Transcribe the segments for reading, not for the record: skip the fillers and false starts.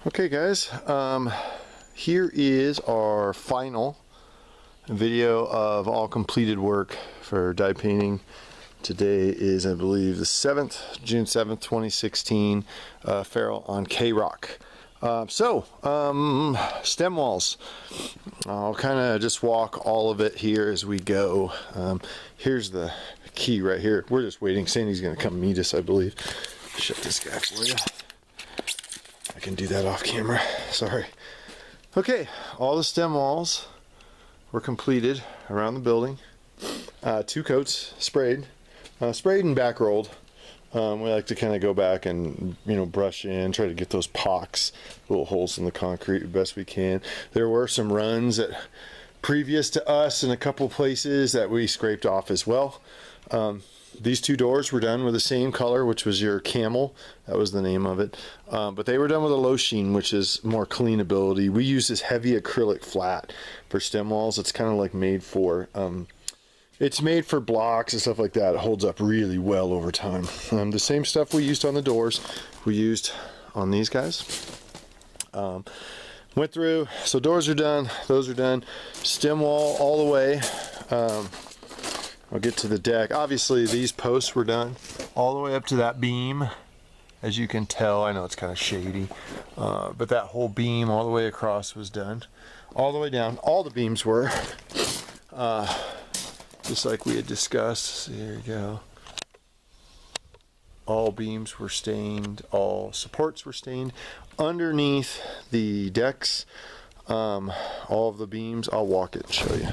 Okay guys, here is our final video of all completed work for dye painting. Today is, I believe, the 7th, June 7th, 2016, Farrell on K-Rock. Stem walls. I'll kind of just walk all of it here as we go. Here's the key right here. We're just waiting. Sandy's going to come meet us, I believe. Shut this guy for you. I can do that off camera. Sorry. Okay, all the stem walls were completed around the building. 2 coats sprayed. Sprayed and back rolled. We like to kind of go back and, brush in, try to get those pocks, little holes in the concrete the best we can. There were some runs that previous to us in a couple places that we scraped off as well. These 2 doors were done with the same color, which was your camel. That was the name of it. But they were done with a low sheen, which is more cleanability. We use this heavy acrylic flat for stem walls. It's kind of like made for, it's made for blocks and stuff like that. It holds up really well over time. The same stuff we used on the doors, we used on these guys. Went through, so doors are done, those are done. Stem wall all the way. I'll get to the deck. Obviously these posts were done all the way up to that beam. As you can tell, I know it's kind of shady, but that whole beam all the way across was done. All the way down, all the beams were, just like we had discussed. So there you go. All beams were stained, all supports were stained. Underneath the decks, all of the beams, I'll walk it and show you.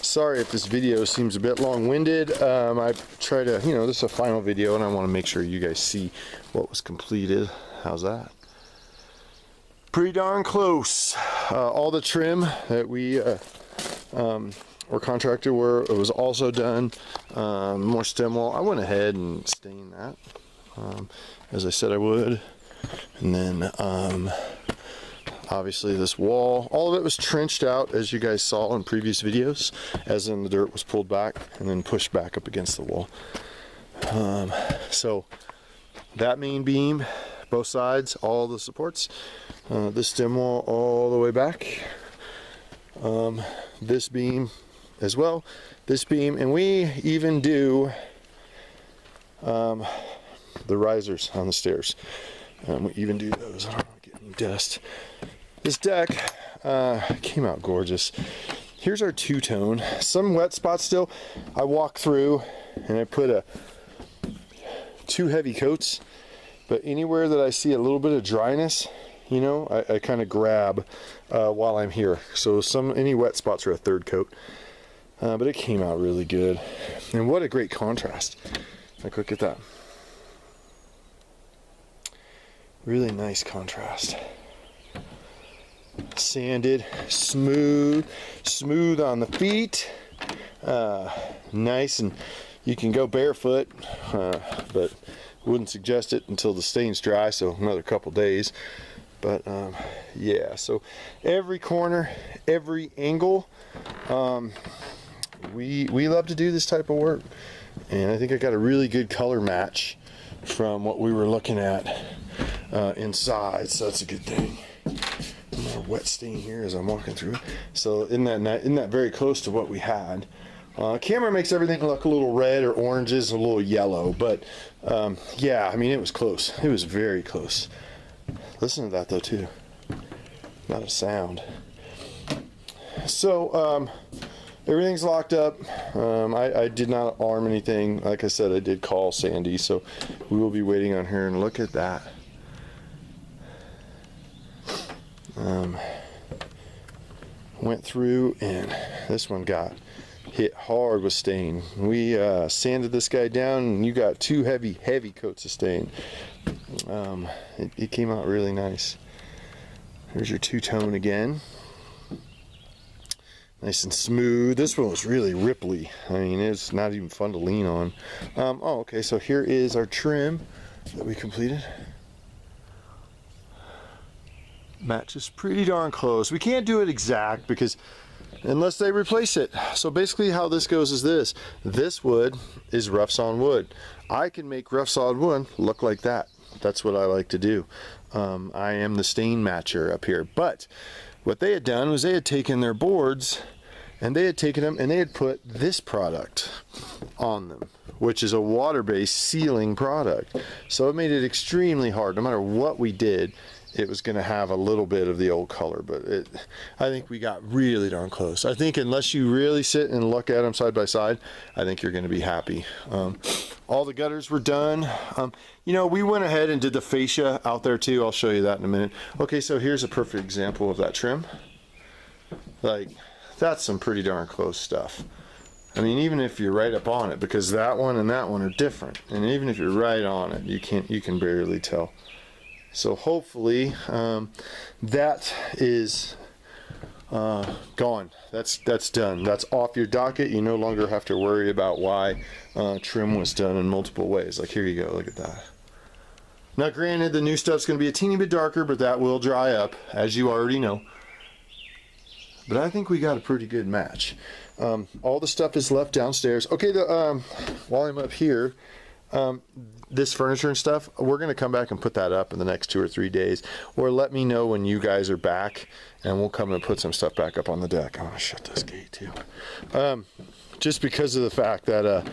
Sorry if this video seems a bit long-winded. I try to, this is a final video and I want to make sure you guys see what was completed. How's that? Pretty darn close. All the trim that we were contracted it was also done. More stem wall. I went ahead and stained that, as I said I would. And then obviously this wall, all of it was trenched out, as you guys saw in previous videos, as in the dirt was pulled back and then pushed back up against the wall. So that main beam, both sides, all the supports, this stem wall all the way back, this beam as well, this beam, and we even do the risers on the stairs. We even do those. I don't want to get any dust. This deck came out gorgeous. Here's our two-tone. Some wet spots still. I walk through and I put 2 heavy coats, but anywhere that I see a little bit of dryness, I kind of grab while I'm here. So any wet spots are a 3rd coat. But it came out really good. And what a great contrast. Like, look at that. Really nice contrast. Sanded, smooth on the feet. Nice, and you can go barefoot, but wouldn't suggest it until the stain's dry, so another couple days. But yeah, so every corner, every angle, we love to do this type of work, and I think I got a really good color match from what we were looking at inside, so that's a good thing. More wet stain here as I'm walking through. So isn't that very close to what we had? Camera makes everything look a little red or oranges, a little yellow, but yeah, I mean, it was close. It was very close. Listen to that though too. Not a sound. So everything's locked up. I did not arm anything. Like I said, I did call Sandy, so we will be waiting on her. And look at that. Went through, and this one got hit hard with stain. We sanded this guy down, and you got 2 heavy coats of stain. It came out really nice. Here's your two-tone again. Nice and smooth. This one was really ripply. I mean, it's not even fun to lean on. Oh, okay, so here is our trim that we completed. Matches pretty darn close. We can't do it exact because unless they replace it. So basically how this goes is this wood is rough sawn wood. I can make rough sawn wood look like that. That's what I like to do. I am the stain matcher up here. But what they had done was they had taken their boards and they had taken them and they had put this product on them, which is a water-based sealing product. So it made it extremely hard. No matter what we did, it was going to have a little bit of the old color, but I think we got really darn close. I think unless you really sit and look at them side by side, I think you're going to be happy. All the gutters were done. You know, we went ahead and did the fascia out there too. I'll show you that in a minute. Okay, so here's a perfect example of that trim. Like, that's some pretty darn close stuff. I mean, even if you're right up on it, because that one and that one are different, and even if you're right on it, you can barely tell. So hopefully that is gone. That's done. That's off your docket. You no longer have to worry about why trim was done in multiple ways. Like, here you go. Look at that. Now, granted, the new stuff's going to be a teeny bit darker, but that will dry up, as you already know. But I think we got a pretty good match. All the stuff is left downstairs. Okay, while I'm up here, this furniture and stuff, we're going to come back and put that up in the next 2 or 3 days, or let me know when you guys are back and we'll come and put some stuff back up on the deck. I'm going to shut this gate too, just because of the fact that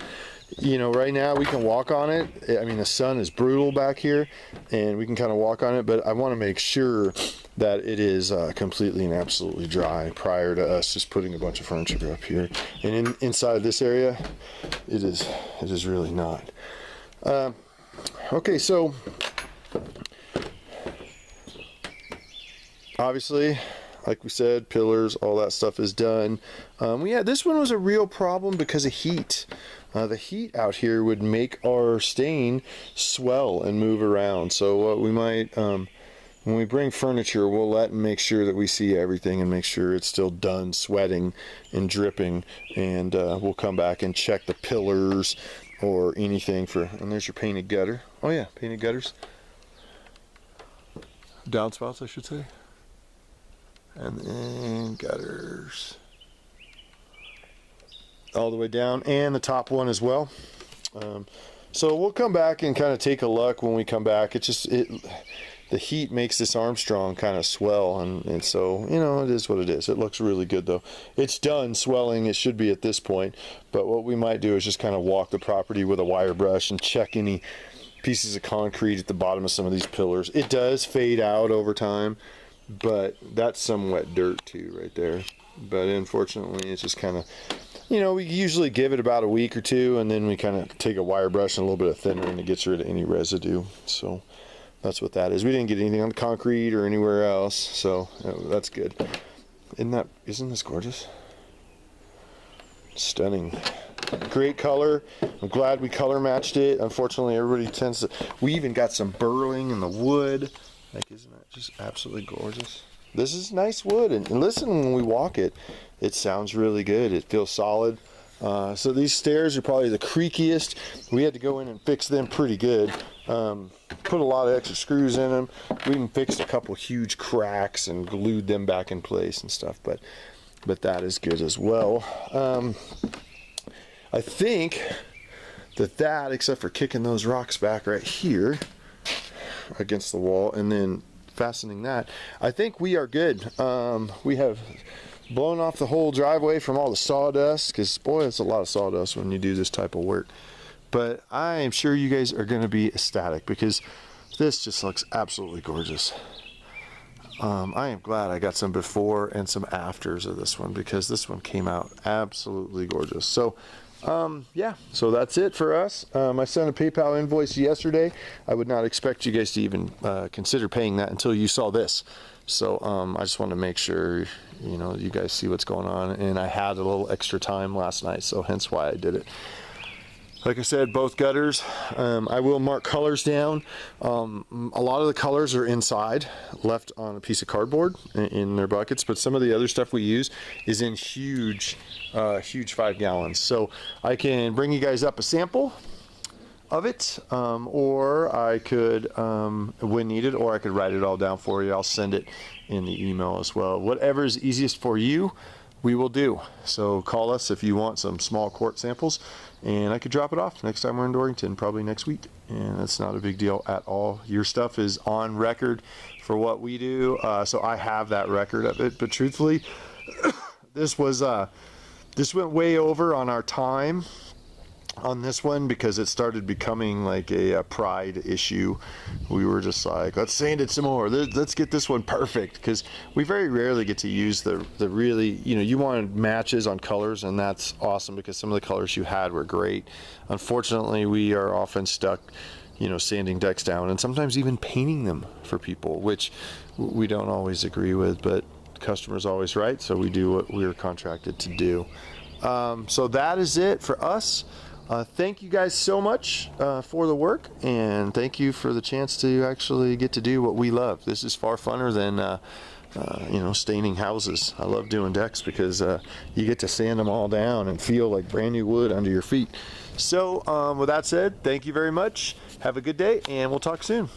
you know, right now we can walk on it. I mean, the sun is brutal back here and we can kind of walk on it, but I want to make sure that it is completely and absolutely dry prior to us just putting a bunch of furniture up here. And inside this area, it is really not. Okay, so obviously, like we said, pillars, all that stuff is done. Yeah, this one was a real problem because of heat. The heat out here would make our stain swell and move around. So what we might, when we bring furniture, we'll let and make sure that we see everything and make sure it's still done sweating and dripping. And we'll come back and check the pillars or anything for, and there's your painted gutter. Oh yeah, painted gutters. Downspouts, I should say. And then gutters. All the way down, and the top one as well. So we'll come back and kind of take a look when we come back. It's just, the heat makes this Armstrong kind of swell, and so, you know, it is what it is. It looks really good though. It's done swelling, it should be at this point, but what we might do is just kind of walk the property with a wire brush and check any pieces of concrete at the bottom of some of these pillars. It does fade out over time, but that's some wet dirt too right there. But unfortunately, it's just kind of, you know, we usually give it about a week or two, and then we kind of take a wire brush and a little bit of thinner, and it gets rid of any residue. So that's what that is. We didn't get anything on the concrete or anywhere else, so that's good. Isn't this gorgeous? Stunning. Great color. I'm glad we color matched it. Unfortunately, everybody tends to, we even got some burling in the wood. Like, isn't that just absolutely gorgeous? This is nice wood, and listen, when we walk it, it sounds really good. It feels solid. So these stairs are probably the creakiest. We had to go in and fix them pretty good. Put a lot of extra screws in them. We even fixed a couple huge cracks and glued them back in place and stuff, but that is good as well. I think that, except for kicking those rocks back right here against the wall and then fastening that, I think we are good. We have blown off the whole driveway from all the sawdust, because boy, it's a lot of sawdust when you do this type of work. But I am sure you guys are going to be ecstatic because this just looks absolutely gorgeous. I am glad I got some before and some afters of this one, because this one came out absolutely gorgeous. So yeah, so that's it for us. I sent a PayPal invoice yesterday. I would not expect you guys to even consider paying that until you saw this. So I just want to make sure, you know, you guys see what's going on, and I had a little extra time last night, so hence why I did it. Like I said, both gutters. I will mark colors down. A lot of the colors are inside, left on a piece of cardboard in their buckets, but some of the other stuff we use is in huge 5 gallons. So I can bring you guys up a sample of it, or I could, when needed, or I could write it all down for you. I'll send it in the email as well. Whatever is easiest for you. we will do. So call us if you want some small quart samples, and I could drop it off next time we're in Dorrington, probably next week. And that's not a big deal at all. Your stuff is on record for what we do, so I have that record of it. But truthfully, this went way over on our time on this one because it started becoming like a pride issue. We were just like, let's sand it some more, let's get this one perfect, because we very rarely get to use the really, you wanted matches on colors, and that's awesome because some of the colors you had were great. Unfortunately, we are often stuck sanding decks down and sometimes even painting them for people, which we don't always agree with, but the customer's always right, so we do what we're contracted to do. So that is it for us. Thank you guys so much for the work, and thank you for the chance to actually get to do what we love. This is far funner than staining houses. I love doing decks because you get to sand them all down and feel like brand new wood under your feet. So with that said, thank you very much. Have a good day, and we'll talk soon.